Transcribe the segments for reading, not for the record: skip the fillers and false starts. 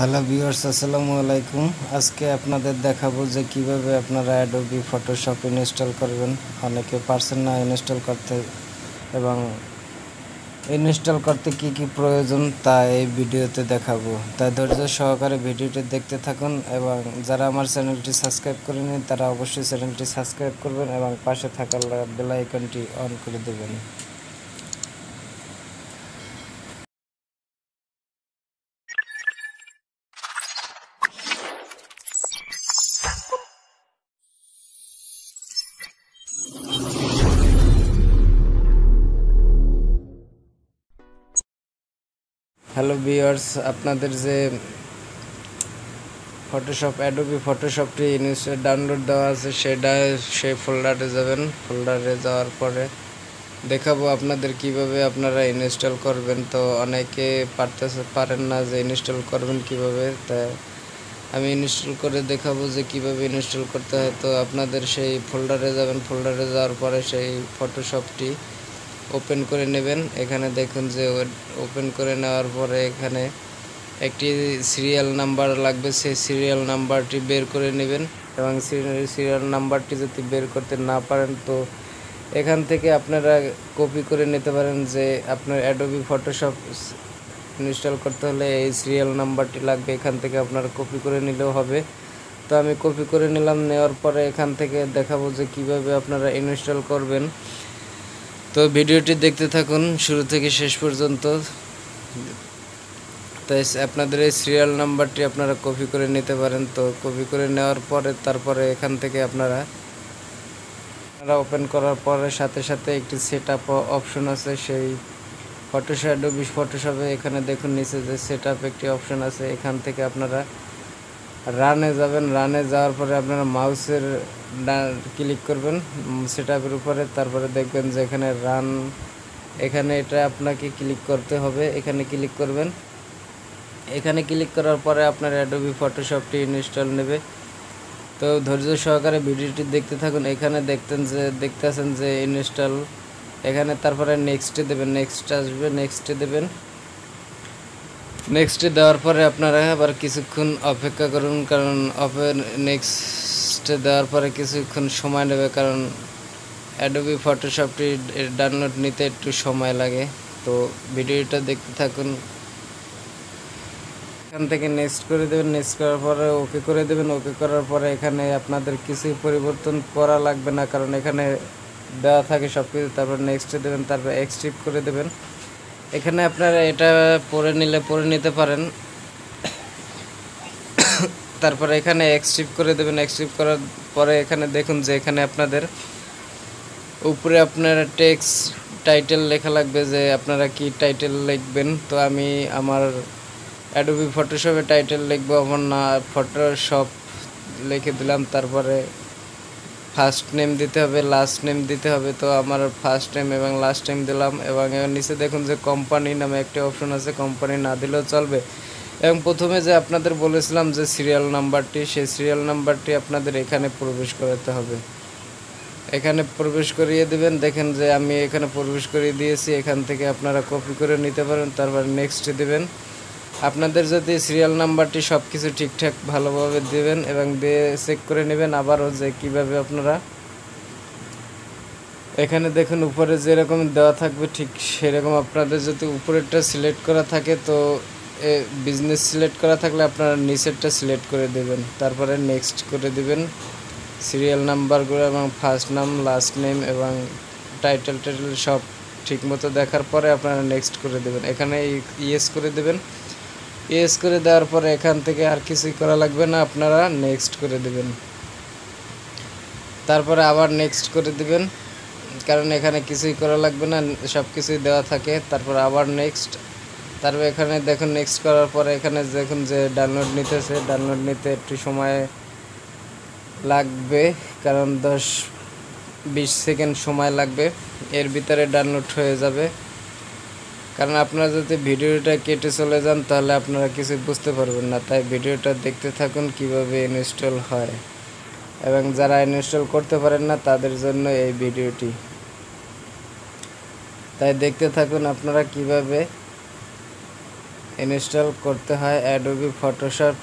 Hello viewers, আসসালামু আলাইকুম। আজকে আপনাদের দেখাবো যে কিভাবে আপনারা অ্যাডোবি ফটোশপ ইনস্টল করবেন। অনেকে পারছেন না ইনস্টল করতে, এবং ইনস্টল করতে কি কি প্রয়োজন তা এই ভিডিওতে দেখাবো। তাই ধৈর্য সহকারে ভিডিওটি দেখতে থাকুন, এবং যারা আমার চ্যানেলটি সাবস্ক্রাইব করেনি তারা অবশ্যই চ্যানেলটি সাবস্ক্রাইব করবেন এবং পাশে থাকা বেল আইকনটি অন করে দেবেন। হ্যালো ভিউয়ার্স, আপনাদের যে ফটোশপ অ্যাডোবি ফটোশপটি ডাউনলোড দেওয়া আছে সেই ফোল্ডারে যাবেন। ফোল্ডারে যাওয়ার পরে দেখাবো আপনাদের কিভাবে আপনারা ইনস্টল করবেন। তো অনেকে পারেন না যে ইনস্টল করবেন কিভাবে, তাই আমি ইনস্টল করে দেখাবো যে কিভাবে ইনস্টল করতে হয়। তো আপনাদের সেই ফোল্ডারে যাবেন। ফোল্ডারে যাওয়ার পরে সেই ফটোশপটি ওপেন করে নেবেন। এখানে দেখুন যে ওপেন করে নেওয়ার পরে এখানে একটি সিরিয়াল নাম্বার লাগবে, সেই সিরিয়াল নাম্বারটি বের করে নেবেন। এবং সিরিয়াল নাম্বারটি যদি বের করতে না পারেন তো এখান থেকে আপনারা কপি করে নিতে পারেন যে আপনার অ্যাডোবি ফটোশপ ইনস্টল করতে হলে এই সিরিয়াল নাম্বারটি লাগবে। এখান থেকে আপনারা কপি করে নিলেও হবে। তো আমি কপি করে নিলাম। নেওয়ার পরে এখান থেকে দেখাবো যে কিভাবে আপনারা ইনস্টল করবেন। তো ভিডিওটি দেখতে থাকুন শুরু থেকে শেষ পর্যন্ত। তাই আপনাদের এই সিরিয়াল নাম্বারটি আপনারা কপি করে নিতে পারেন। তো কপি করে নেওয়ার পরে তারপরে এখান থেকে আপনারা ওপেন করার পরে সাথে সাথে একটি সেটআপ অপশন আছে সেই অ্যাডোবি ফটোশপে। এখানে দেখুন নিচে যে সেটআপ একটি অপশন আছে, এখান থেকে আপনারা রানে যাবেন। রানে যাওয়ার পরে আপনারা মাউসের ক্লিক করবেন সেটআপের উপরে। তারপরে দেখবেন যে এখানে রান, এখানে এটা আপনাকে ক্লিক করতে হবে। এখানে ক্লিক করবেন। এখানে ক্লিক করার পরে আপনার অ্যাডোবি ফটোশপটি ইনস্টল নেবে। তো ধৈর্য সহকারে ভিডিওটি দেখতে থাকুন। এখানে দেখতেছেন যে ইনস্টল, এখানে তারপরে নেক্সটে দেবেন। নেক্সট আসবে, নেক্সটে দেবেন। নেক্সটে দেওয়ার পরে আপনারা আবার কিছুক্ষণ অপেক্ষা করুন, কারণ নেক্সটে দেওয়ার পরে কিছুক্ষণ সময় নেবে, কারণ অ্যাডোবি ফটোশপটি ডাউনলোড নিতে একটু সময় লাগে। তো ভিডিওটা দেখতে থাকুন। এখান থেকে নেক্সট করে দেবেন। নেক্সট করার পরে ওকে করে দেবেন। ওকে করার পরে এখানে আপনাদের কিছুই পরিবর্তন করা লাগবে না, কারণ এখানে দেওয়া থাকে সব কিছু। তারপর নেক্সটে দেবেন, তারপর এক্সট্রিপ করে দেবেন। এখানে আপনারা এটা পরে নিতে পারেন। তারপরে এখানে এক্সট্রিপ করে দেবেন। এক্সট্রিপ করার পরে এখানে দেখুন যে এখানে আপনাদের উপরে আপনার টেক্সট টাইটেল লেখা লাগবে, যে আপনারা কি টাইটেল লিখবেন। তো আমি আমার অ্যাডোবি ফটোশপে টাইটেল লিখবো আমার না ফটোশপ লিখে দিলাম। তারপরে ফার্স্ট নেম দিতে হবে, লাস্ট নেম দিতে হবে। তো আমার ফার্স্ট নেম এবং লাস্ট নেম দিলাম। এবং এর নিচে দেখুন যে কোম্পানি নামে একটা অপশন আছে, কোম্পানি না দিলেও চলবে। এবং প্রথমে যে আপনাদের বলেছিলাম যে সিরিয়াল নাম্বারটি, সেই সিরিয়াল নাম্বারটি আপনাদের এখানে প্রবেশ করাতে হবে। এখানে প্রবেশ করিয়ে দেবেন। দেখেন যে আমি এখানে প্রবেশ করিয়ে দিয়েছি। এখান থেকে আপনারা কপি করে নিতে পারেন। তারপর নেক্সট দেবেন। আপনাদের যদি সিরিয়াল নাম্বারটি সব কিছু ঠিকঠাক ভালোভাবে দেবেন এবং দিয়ে চেক করে নেবেন আবারও যে কীভাবে আপনারা এখানে দেখুন উপরে যেরকম দেওয়া থাকবে ঠিক সেরকম আপনাদের যদি উপরেরটা সিলেক্ট করা থাকে তো বিজনেস সিলেক্ট করা থাকলে আপনারা নিচেরটা সিলেক্ট করে দেবেন। তারপরে নেক্সট করে দেবেন। সিরিয়াল নাম্বারগুলো এবং ফার্স্ট নাম, লাস্ট নেম এবং টাইটেল সব ঠিকমতো দেখার পরে আপনারা নেক্সট করে দেবেন। এখানে ইয়েস করে দেবেন। ইয়েস করে দেওয়ার পরে এখান থেকে আর কিছুই করা লাগবে না, আপনারা নেক্সট করে দেবেন। তারপরে আবার নেক্সট করে দেবেন, কারণ এখানে কিছুই করা লাগবে না, সব কিছুই দেওয়া থাকে। তারপর আবার নেক্সট। তারপর এখানে দেখুন নেক্সট করার পরে এখানে দেখুন যে ডাউনলোড নিতেছে। ডাউনলোড নিতে একটু সময় লাগবে, কারণ 10-20 সেকেন্ড সময় লাগবে। এর ভিতরে ডাউনলোড হয়ে যাবে। কারণ আপনারা যদি ভিডিওটা কেটে চলে যান তাহলে আপনারা কিছু বুঝতে পারবেন না। তাই ভিডিওটা দেখতে থাকুন কিভাবে ইনস্টল হয়, এবং যারা ইনস্টল করতে পারেন না তাদের জন্য এই ভিডিওটি। তাই দেখতে থাকুন আপনারা কিভাবে ইনস্টল করতে হয় অ্যাডোবি ফটোশপ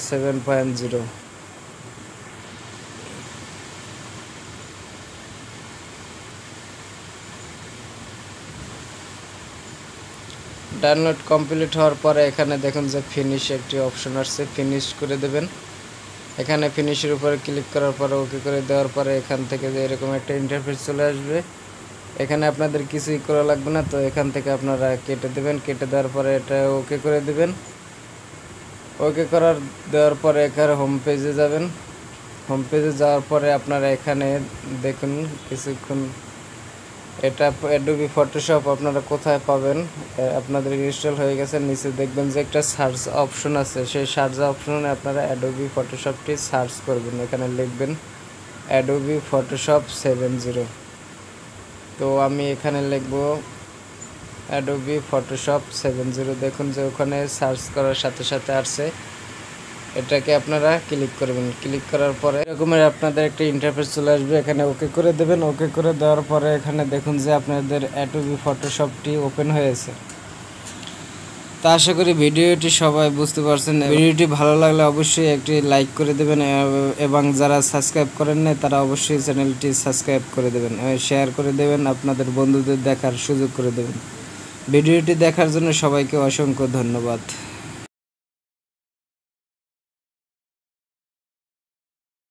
7.0। ডাউনলোড কমপ্লিট হওয়ার পরে এখানে দেখুন যে ফিনিশ একটি অপশন আসছে, ফিনিশ করে দেবেন। এখানে ফিনিশের উপরে ক্লিক করার পরে ওকে করে দেওয়ার পরে এখান থেকে যে এরকম একটা ইন্টারফেস চলে আসবে। এখানে আপনাদের কিছুই করা লাগবে না, তো এখান থেকে আপনারা কেটে দেবেন। কেটে দেওয়ার পরে এটা ওকে করে দেবেন। ওকে দেওয়ার পরে এখানে হোম পেজে যাবেন। হোম পেজে যাওয়ার পরে আপনারা এখানে দেখুন কিছুক্ষণ এটা অ্যাডোবি ফটোশপ আপনারা কোথায় পাবেন, আপনাদের ইনস্টল হয়ে গেছে। নিচে দেখবেন যে একটা সার্চ অপশন আছে, সেই সার্চ অপশনে আপনারা অ্যাডোবি ফটোশপটি সার্চ করবেন। এখানে লিখবেন অ্যাডোবি ফটোশপ 7.0। তো আমি এখানে লিখব অ্যাডোবি ফটোশপ 7.0। দেখুন যে ওখানে সার্চ করার সাথে সাথে আসছে, এটাকে আপনারা ক্লিক করবেন। ক্লিক করার পরে এরকমের আপনাদের একটা ইন্টারফেস চলে আসবে, এখানে ওকে করে দেবেন। ওকে করে দেওয়ার পরে এখানে দেখুন যে আপনাদের অ্যাডোবি ফটোশপটি ওপেন হয়েছে। তা আশা করি ভিডিওটি সবাই বুঝতে পারছেন। ভিডিওটি ভালো লাগলে অবশ্যই একটি লাইক করে দেবেন এবং যারা সাবস্ক্রাইব করেন না তারা অবশ্যই চ্যানেলটি সাবস্ক্রাইব করে দেবেন, শেয়ার করে দেবেন, আপনাদের বন্ধুদের দেখার সুযোগ করে দেবেন। ভিডিওটি দেখার জন্য সবাইকে অসংখ্য ধন্যবাদ।